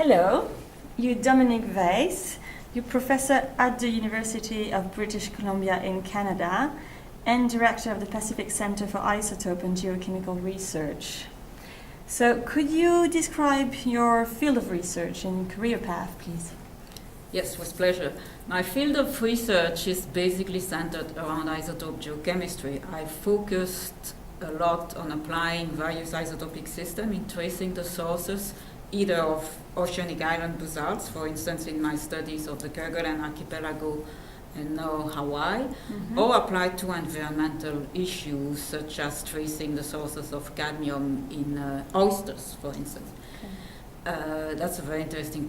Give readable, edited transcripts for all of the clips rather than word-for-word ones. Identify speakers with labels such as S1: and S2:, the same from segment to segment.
S1: Hello, you're Dominique Weis. You're professor at the University of British Columbia in Canada and director of the Pacific Center for Isotope and Geochemical Research. So could you describe your field of research and career path, please?
S2: Yes, with pleasure. My field of research is basically centered around isotope geochemistry. I focused a lot on applying various isotopic systems in tracing the sources either of oceanic island basalts, for instance in my studies of the Kerguelen archipelago and now Hawaii, or applied to environmental issues such as tracing the sources of cadmium in oysters, for instance. Okay. That's a very interesting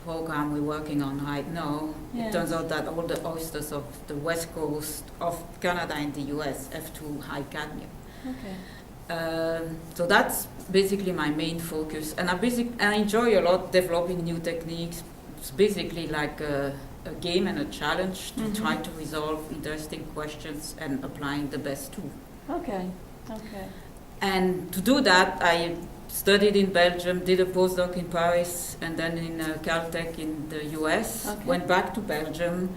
S2: program we're working on right now. Yes. It turns out that all the oysters of the west coast of Canada and the US have too high cadmium. Okay. So that's basically my main focus, and I enjoy a lot developing new techniques. It's basically like a game and a challenge to try to resolve interesting questions and applying the best tool.
S1: Okay, okay.
S2: And to do that, I studied in Belgium, did a postdoc in Paris, and then in Caltech in the US. Okay. Went back to Belgium,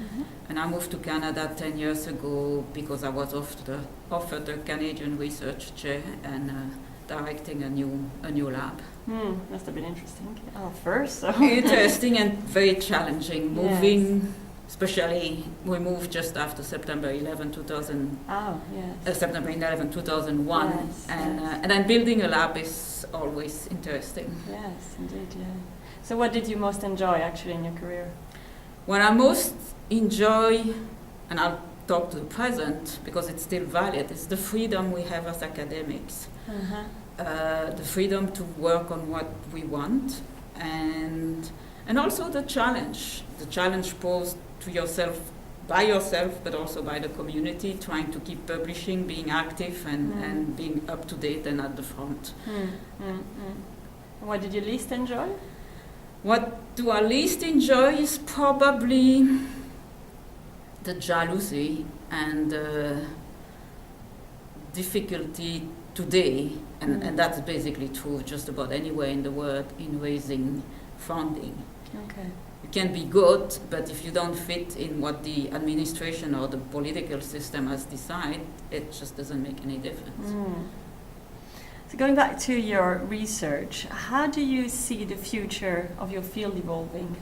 S2: and I moved to Canada 10 years ago because I was offered a Canadian research chair and directing a new lab.
S1: Must have been interesting. First, so
S2: interesting and very challenging. Moving, especially we moved just after September 11, 2000.
S1: Oh, yes.
S2: September 11, 2001,
S1: yes,
S2: and then building a lab is always interesting.
S1: Yes, indeed. Yeah. So, what did you most enjoy actually in your career?
S2: What I most enjoy, and I'll talk to the present because it's still valid, is the freedom we have as academics. The freedom to work on what we want, and also the challenge posed to yourself, by yourself, but also by the community, trying to keep publishing, being active, and being up to date and at the front.
S1: What did you least enjoy?
S2: What do I least enjoy is probably the jealousy and difficulty today, and that's basically true just about anywhere in the world, in raising funding.
S1: Okay.
S2: You can be good, but if you don't fit in what the administration or the political system has decided, it just doesn't make any difference.
S1: So going back to your research, how do you see the future of your field evolving?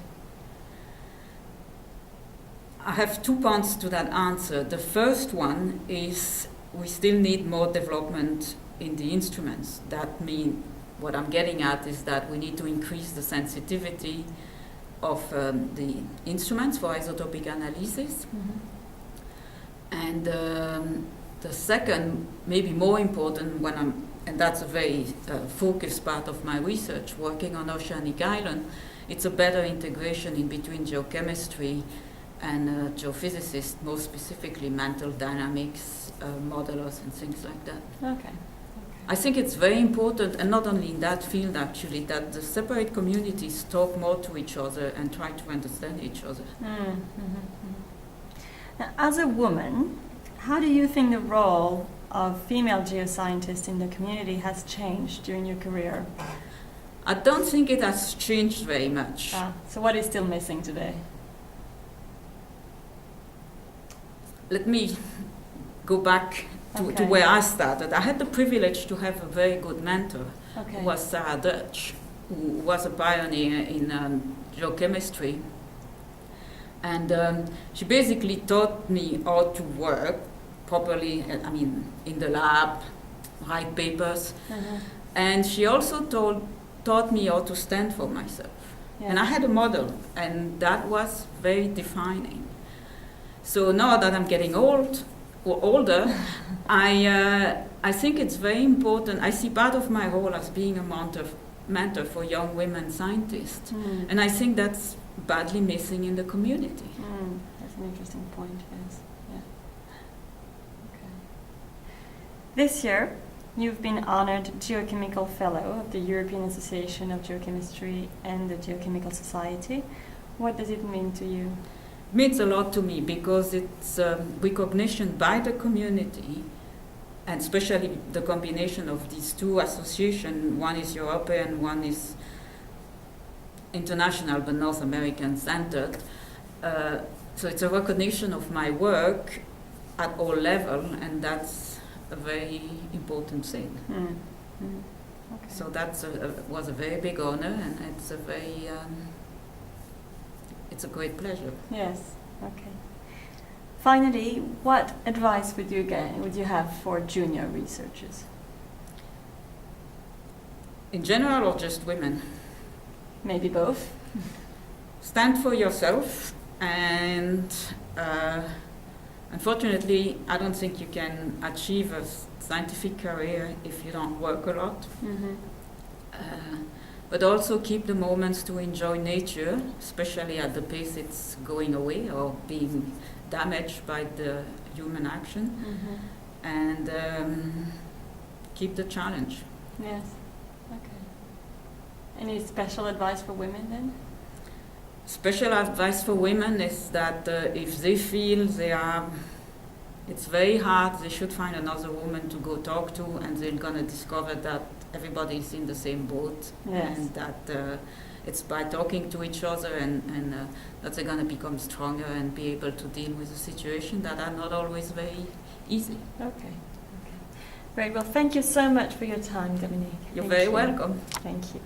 S2: I have 2 parts to that answer. The first one is we still need more development in the instruments. That means what I'm getting at is that we need to increase the sensitivity of the instruments for isotopic analysis. And the second, maybe more important, and that's a very focused part of my research, working on oceanic island, it's a better integration in between geochemistry and geophysicists, more specifically mental dynamics, modelers and things like that.
S1: Okay.
S2: I think it's very important, and not only in that field actually, that the separate communities talk more to each other and try to understand each other.
S1: Now, as a woman, how do you think the role of female geoscientists in the community has changed during your career?
S2: I don't think it has changed very much.
S1: So what is still missing today?
S2: Let me go back to where I started. I had the privilege to have a very good mentor, who was Sarah Dutch, who was a pioneer in geochemistry. And she basically taught me how to work properly, in the lab, write papers. And she also taught me how to stand for myself. Yes. And I had a model, and that was very defining. So now that I'm getting older, I think it's very important. I see part of my role as being a mentor for young women scientists. And I think that's badly missing in the community.
S1: That's an interesting point, yes. Yeah. Okay. This year, you've been honored Geochemical Fellow of the European Association of Geochemistry and the Geochemical Society. What does it mean to you?
S2: It means a lot to me because it's recognition by the community, and especially the combination of these two associations. One is European, one is international but North American centered. So it's a recognition of my work at all levels, and that's a very important thing.
S1: Okay.
S2: So that was a very big honor, and it's a very it's a great pleasure.
S1: Yes. Okay. Finally, what advice would you have for junior researchers?
S2: In general, or just women?
S1: Maybe both.
S2: Stand for yourself, and unfortunately, I don't think you can achieve a scientific career if you don't work a lot. But also keep the moments to enjoy nature, especially at the pace it's going away or being damaged by the human action, and keep the challenge.
S1: Yes. Okay. Any special advice for women then?
S2: Special advice for women is that if they feel it's very hard, they should find another woman to go talk to, and they're gonna discover that everybody is in the same boat.
S1: Yes.
S2: And that it's by talking to each other and that they're gonna become stronger and be able to deal with the situation that are not always very easy.
S1: Okay. Great. Well, thank you so much for your time, Dominique.
S2: You're
S1: Thank
S2: very
S1: you.
S2: welcome.
S1: Thank you.